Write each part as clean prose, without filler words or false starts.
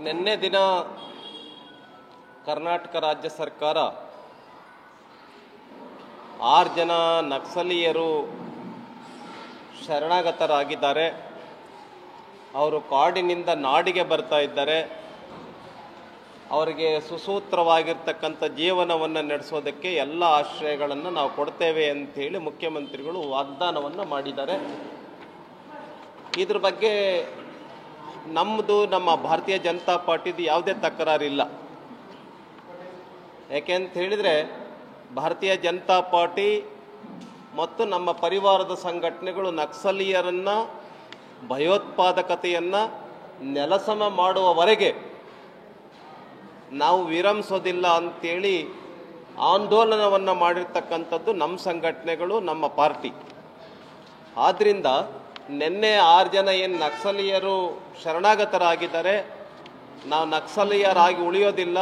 ನಿನ್ನೆ ದಿನ ಕರ್ನಾಟಕ ರಾಜ್ಯ ಸರ್ಕಾರ 6 ಜನ ನಕ್ಸಲೀಯರು ಶರಣಾಗತರಾಗಿದ್ದಾರೆ. ಅವರು ಕಾಡಿನಿಂದ ನಾಡಿಗೆ ಬರ್ತಾ ಇದ್ದಾರೆ. ಅವರಿಗೆ ಸುಸೂತ್ರವಾಗಿರ್ತಕ್ಕಂಥ ಜೀವನವನ್ನು ನಡೆಸೋದಕ್ಕೆ ಎಲ್ಲ ಆಶ್ರಯಗಳನ್ನು ನಾವು ಕೊಡ್ತೇವೆ ಅಂಥೇಳಿ ಮುಖ್ಯಮಂತ್ರಿಗಳು ವಾಗ್ದಾನವನ್ನು ಮಾಡಿದ್ದಾರೆ. ಇದ್ರ ಬಗ್ಗೆ ನಮ್ಮ ಭಾರತೀಯ ಜನತಾ ಪಾರ್ಟಿದು ಯಾವುದೇ ತಕರಾರಿಲ್ಲ. ಯಾಕೆಂತ ಹೇಳಿದರೆ ಭಾರತೀಯ ಜನತಾ ಪಾರ್ಟಿ ಮತ್ತು ನಮ್ಮ ಪರಿವಾರದ ಸಂಘಟನೆಗಳು ನಕ್ಸಲೀಯರನ್ನು ಭಯೋತ್ಪಾದಕತೆಯನ್ನು ನೆಲಸಮ ಮಾಡುವವರೆಗೆ ನಾವು ವಿರಮಿಸೋದಿಲ್ಲ ಅಂತೇಳಿ ಆಂದೋಲನವನ್ನು ಮಾಡಿರ್ತಕ್ಕಂಥದ್ದು ನಮ್ಮ ಸಂಘಟನೆಗಳು, ನಮ್ಮ ಪಾರ್ಟಿ. ಆದ್ದರಿಂದ ನಿನ್ನೆ 6 ಜನ ಏನು ನಕ್ಸಲೀಯರು ಶರಣಾಗತರಾಗಿದ್ದಾರೆ, ನಾವು ನಕ್ಸಲೀಯರಾಗಿ ಉಳಿಯೋದಿಲ್ಲ,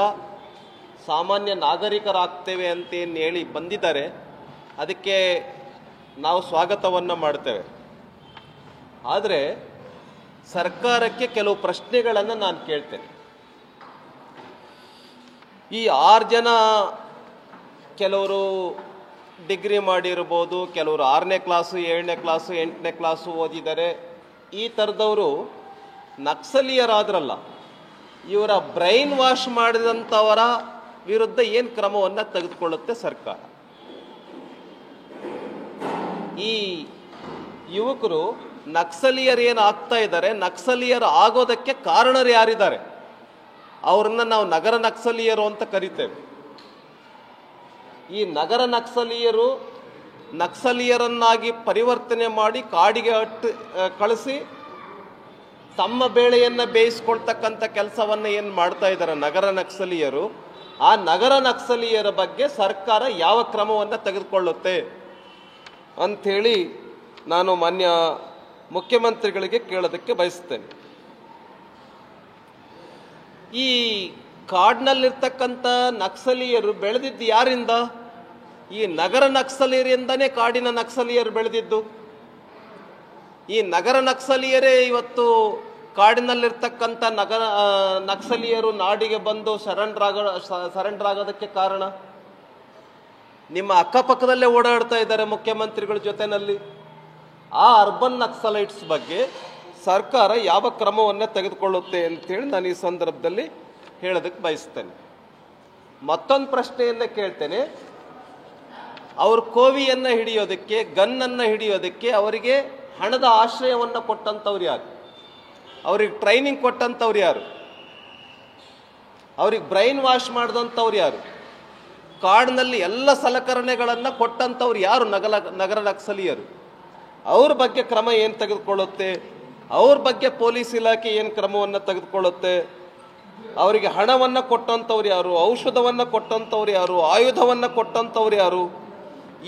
ಸಾಮಾನ್ಯ ನಾಗರಿಕರಾಗ್ತೇವೆ ಅಂತೇನು ಹೇಳಿ ಬಂದಿದ್ದಾರೆ. ಅದಕ್ಕೆ ನಾವು ಸ್ವಾಗತವನ್ನು ಮಾಡ್ತೇವೆ. ಆದರೆ ಸರ್ಕಾರಕ್ಕೆ ಕೆಲವು ಪ್ರಶ್ನೆಗಳನ್ನು ನಾನು ಕೇಳ್ತೇನೆ. ಈ 6 ಜನ ಕೆಲವರು ಡಿಗ್ರಿ ಮಾಡಿರ್ಬೋದು, ಕೆಲವರು 6ನೇ ಕ್ಲಾಸು, 7ನೇ ಕ್ಲಾಸು, 8ನೇ ಕ್ಲಾಸು ಓದಿದ್ದಾರೆ. ಈ ಥರದವರು ನಕ್ಸಲೀಯರಾದ್ರಲ್ಲ, ಇವರ ಬ್ರೈನ್ ವಾಶ್ ಮಾಡಿದಂಥವರ ವಿರುದ್ಧ ಏನು ಕ್ರಮವನ್ನು ತೆಗೆದುಕೊಳ್ಳುತ್ತೆ ಸರ್ಕಾರ? ಈ ಯುವಕರು ನಕ್ಸಲೀಯರು ಏನು ಆಗ್ತಾ ಇದ್ದಾರೆ, ನಕ್ಸಲೀಯರು ಆಗೋದಕ್ಕೆ ಕಾರಣರು ಯಾರಿದ್ದಾರೆ, ಅವ್ರನ್ನ ನಾವು ನಗರ ನಕ್ಸಲೀಯರು ಅಂತ ಕರಿತೇವೆ. ಈ ನಗರ ನಕ್ಸಲೀಯರನ್ನಾಗಿ ಪರಿವರ್ತನೆ ಮಾಡಿ ಕಾಡಿಗೆ ಕಳಿಸಿ ತಮ್ಮ ಬೇಳೆಯನ್ನು ಬೇಯಿಸ್ಕೊಳ್ತಕ್ಕಂಥ ಕೆಲಸವನ್ನು ಏನು ಮಾಡ್ತಾ ಇದ್ದಾರೆ ನಗರ ನಕ್ಸಲೀಯರು, ಆ ನಗರ ನಕ್ಸಲೀಯರ ಬಗ್ಗೆ ಸರ್ಕಾರ ಯಾವ ಕ್ರಮವನ್ನು ತೆಗೆದುಕೊಳ್ಳುತ್ತೆ ಅಂಥೇಳಿ ನಾನು ಮಾನ್ಯ ಮುಖ್ಯಮಂತ್ರಿಗಳಿಗೆ ಕೇಳೋದಕ್ಕೆ ಬಯಸ್ತೇನೆ. ಈ ಕಾಡಿನಲ್ಲಿರ್ತಕ್ಕಂಥ ನಕ್ಸಲೀಯರು ಬೆಳೆದಿದ್ದು ಯಾರಿಂದ? ಈ ನಗರ ನಕ್ಸಲೀಯರಿಂದನೇ ಕಾಡಿನ ನಕ್ಸಲೀಯರು ಬೆಳೆದಿದ್ದು. ಈ ನಗರ ನಕ್ಸಲೀಯರೇ ಇವತ್ತು ಕಾಡಿನಲ್ಲಿರ್ತಕ್ಕಂಥ ನಕ್ಸಲೀಯರು ನಾಡಿಗೆ ಬಂದು ಸರೆಂಡರ್ ಆಗೋದಕ್ಕೆ ಕಾರಣ. ನಿಮ್ಮ ಅಕ್ಕಪಕ್ಕದಲ್ಲೇ ಓಡಾಡ್ತಾ ಇದ್ದಾರೆ ಮುಖ್ಯಮಂತ್ರಿಗಳ ಜೊತೆನಲ್ಲಿ. ಆ ಅರ್ಬನ್ ನಕ್ಸಲೈಟ್ಸ್ ಬಗ್ಗೆ ಸರ್ಕಾರ ಯಾವ ಕ್ರಮವನ್ನು ತೆಗೆದುಕೊಳ್ಳುತ್ತೆ ಅಂತೇಳಿ ನಾನು ಈ ಸಂದರ್ಭದಲ್ಲಿ ಹೇಳೋದಕ್ಕೆ ಬಯಸ್ತೇನೆ. ಮತ್ತೊಂದು ಪ್ರಶ್ನೆಯನ್ನು ಕೇಳ್ತೇನೆ. ಅವ್ರ ಕೋವಿಯನ್ನು ಹಿಡಿಯೋದಕ್ಕೆ, ಗನ್ನನ್ನು ಹಿಡಿಯೋದಕ್ಕೆ ಅವರಿಗೆ ಹಣದ ಆಶ್ರಯವನ್ನು ಕೊಟ್ಟಂಥವ್ರು ಯಾರು? ಅವ್ರಿಗೆ ಟ್ರೈನಿಂಗ್ ಕೊಟ್ಟಂಥವ್ರು ಯಾರು? ಅವ್ರಿಗೆ ಬ್ರೈನ್ ವಾಶ್ ಮಾಡಿದಂಥವ್ರು ಯಾರು? ಕಾಡಿನಲ್ಲಿ ಎಲ್ಲ ಸಲಕರಣೆಗಳನ್ನು ಕೊಟ್ಟಂಥವ್ರು ಯಾರು? ನಗರ ನಕ್ಸಲೀಯರು. ಅವ್ರ ಬಗ್ಗೆ ಕ್ರಮ ಏನು ತೆಗೆದುಕೊಳ್ಳುತ್ತೆ? ಅವ್ರ ಬಗ್ಗೆ ಪೊಲೀಸ್ ಇಲಾಖೆ ಏನು ಕ್ರಮವನ್ನು ತೆಗೆದುಕೊಳ್ಳುತ್ತೆ? ಅವರಿಗೆ ಹಣವನ್ನು ಕೊಟ್ಟಂಥವ್ರು ಯಾರು? ಔಷಧವನ್ನು ಕೊಟ್ಟಂಥವ್ರು ಯಾರು? ಆಯುಧವನ್ನು ಕೊಟ್ಟಂಥವ್ರು ಯಾರು?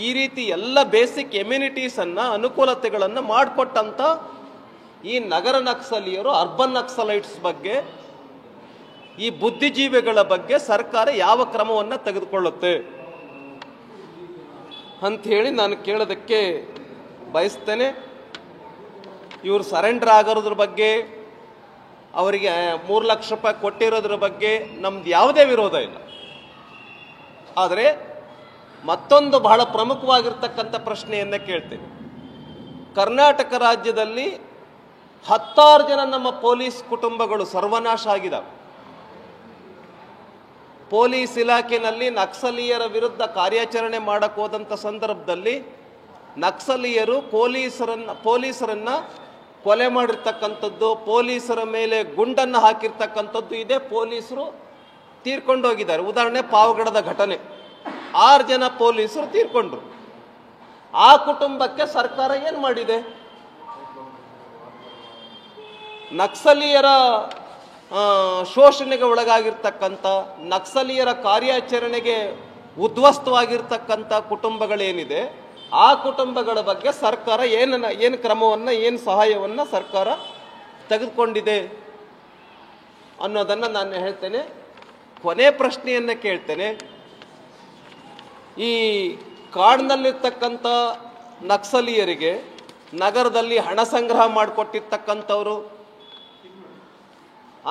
ಈ ರೀತಿ ಎಲ್ಲ ಬೇಸಿಕ್ ಎಮ್ಯುನಿಟೀಸನ್ನು, ಅನುಕೂಲತೆಗಳನ್ನು ಮಾಡಿಕೊಟ್ಟಂಥ ಈ ನಗರ ನಕ್ಸಲೀಯರು, ಅರ್ಬನ್ ನಕ್ಸಲೈಟ್ಸ್ ಬಗ್ಗೆ, ಈ ಬುದ್ಧಿಜೀವಿಗಳ ಬಗ್ಗೆ ಸರ್ಕಾರ ಯಾವ ಕ್ರಮವನ್ನು ತೆಗೆದುಕೊಳ್ಳುತ್ತೆ ಅಂಥೇಳಿ ನಾನು ಕೇಳೋದಕ್ಕೆ ಬಯಸ್ತೇನೆ. ಇವರು ಸರೆಂಡರ್ ಆಗೋದ್ರ ಬಗ್ಗೆ, ಅವರಿಗೆ 3 ಲಕ್ಷ ರೂಪಾಯಿ ಕೊಟ್ಟಿರೋದ್ರ ಬಗ್ಗೆ ನಮ್ದು ಯಾವುದೇ ವಿರೋಧ ಇಲ್ಲ. ಆದರೆ ಮತ್ತೊಂದು ಬಹಳ ಪ್ರಮುಖವಾಗಿರ್ತಕ್ಕಂಥ ಪ್ರಶ್ನೆಯನ್ನು ಕೇಳ್ತೇನೆ. ಕರ್ನಾಟಕ ರಾಜ್ಯದಲ್ಲಿ 16 ಜನ ನಮ್ಮ ಪೊಲೀಸ್ ಕುಟುಂಬಗಳು ಸರ್ವನಾಶ ಆಗಿದ್ದಾವೆ. ಪೊಲೀಸ್ ಇಲಾಖೆಯಲ್ಲಿ ನಕ್ಸಲೀಯರ ವಿರುದ್ಧ ಕಾರ್ಯಾಚರಣೆ ಮಾಡಕ್ಕೆ ಹೋದಂಥ ಸಂದರ್ಭದಲ್ಲಿ ನಕ್ಸಲೀಯರು ಪೊಲೀಸರನ್ನ ಕೊಲೆ ಮಾಡಿರ್ತಕ್ಕಂಥದ್ದು, ಪೊಲೀಸರ ಮೇಲೆ ಗುಂಡನ್ನು ಹಾಕಿರ್ತಕ್ಕಂಥದ್ದು ಇದೆ. ಪೊಲೀಸರು ತೀರ್ಕೊಂಡೋಗಿದ್ದಾರೆ. ಉದಾಹರಣೆ ಪಾವಗಡದ ಘಟನೆ, 6 ಜನ ಪೊಲೀಸರು ತೀರ್ಕೊಂಡ್ರು. ಆ ಕುಟುಂಬಕ್ಕೆ ಸರ್ಕಾರ ಏನು ಮಾಡಿದೆ? ನಕ್ಸಲೀಯರ ಶೋಷಣೆಗೆ ಒಳಗಾಗಿರ್ತಕ್ಕಂಥ, ನಕ್ಸಲೀಯರ ಕಾರ್ಯಾಚರಣೆಗೆ ಉದ್ವಸ್ತವಾಗಿರ್ತಕ್ಕಂಥ ಕುಟುಂಬಗಳೇನಿದೆ, ಆ ಕುಟುಂಬಗಳ ಬಗ್ಗೆ ಸರ್ಕಾರ ಏನು ಕ್ರಮವನ್ನು, ಏನು ಸಹಾಯವನ್ನು ಸರ್ಕಾರ ತೆಗೆದುಕೊಂಡಿದೆ ಅನ್ನೋದನ್ನು ನಾನು ಹೇಳ್ತೇನೆ. ಕೊನೆ ಪ್ರಶ್ನೆಯನ್ನು ಕೇಳ್ತೇನೆ. ಈ ಕಾಡಿನಲ್ಲಿರ್ತಕ್ಕಂಥ ನಕ್ಸಲೀಯರಿಗೆ ನಗರದಲ್ಲಿ ಹಣ ಸಂಗ್ರಹ ಮಾಡಿಕೊಟ್ಟಿರ್ತಕ್ಕಂಥವ್ರು,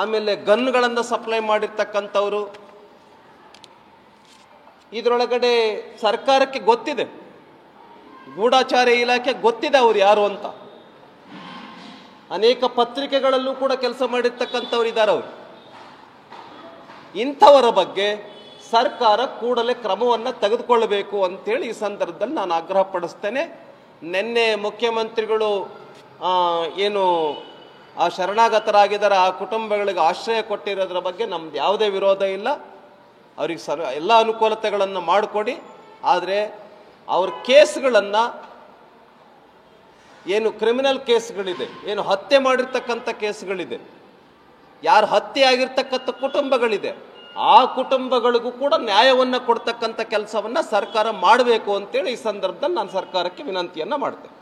ಆಮೇಲೆ ಗನ್ಗಳನ್ನು ಸಪ್ಲೈ ಮಾಡಿರ್ತಕ್ಕಂಥವ್ರು. ಇದರೊಳಗಡೆ ಸರ್ಕಾರಕ್ಕೆ ಗೊತ್ತಿದೆ, ಗೂಢಾಚಾರ್ಯ ಇಲಾಖೆ ಗೊತ್ತಿದೆ ಅವ್ರು ಯಾರು ಅಂತ. ಅನೇಕ ಪತ್ರಿಕೆಗಳಲ್ಲೂ ಕೂಡ ಕೆಲಸ ಮಾಡಿರ್ತಕ್ಕಂಥವ್ರು ಇದ್ದಾರೆ ಅವರು. ಇಂಥವರ ಬಗ್ಗೆ ಸರ್ಕಾರ ಕೂಡಲೇ ಕ್ರಮವನ್ನು ತೆಗೆದುಕೊಳ್ಳಬೇಕು ಅಂತೇಳಿ ಈ ಸಂದರ್ಭದಲ್ಲಿ ನಾನು ಆಗ್ರಹ ಪಡಿಸ್ತೇನೆ. ನಿನ್ನೆ ಮುಖ್ಯಮಂತ್ರಿಗಳು ಏನು ಆ ಶರಣಾಗತರಾಗಿದ್ದಾರೆ ಆ ಕುಟುಂಬಗಳಿಗೆ ಆಶ್ರಯ ಕೊಟ್ಟಿರೋದ್ರ ಬಗ್ಗೆ ನಮ್ದು ಯಾವುದೇ ವಿರೋಧ ಇಲ್ಲ. ಅವ್ರಿಗೆ ಎಲ್ಲ ಅನುಕೂಲತೆಗಳನ್ನು ಮಾಡಿಕೊಡಿ. ಆದರೆ ಅವ್ರ ಕೇಸ್ಗಳನ್ನು, ಏನು ಕ್ರಿಮಿನಲ್ ಕೇಸ್ಗಳಿದೆ, ಏನು ಹತ್ಯೆ ಮಾಡಿರ್ತಕ್ಕಂಥ ಕೇಸ್ಗಳಿದೆ, ಯಾರು ಹತ್ಯೆ ಆಗಿರ್ತಕ್ಕಂಥ ಕುಟುಂಬಗಳಿದೆ, ಆ ಕುಟುಂಬಗಳಿಗೂ ಕೂಡ ನ್ಯಾಯವನ್ನು ಕೊಡ್ತಕ್ಕಂಥ ಕೆಲಸವನ್ನು ಸರ್ಕಾರ ಮಾಡಬೇಕು ಅಂತೇಳಿ ಈ ಸಂದರ್ಭದಲ್ಲಿ ನಾನು ಸರ್ಕಾರಕ್ಕೆ ವಿನಂತಿಯನ್ನು ಮಾಡ್ತೇನೆ.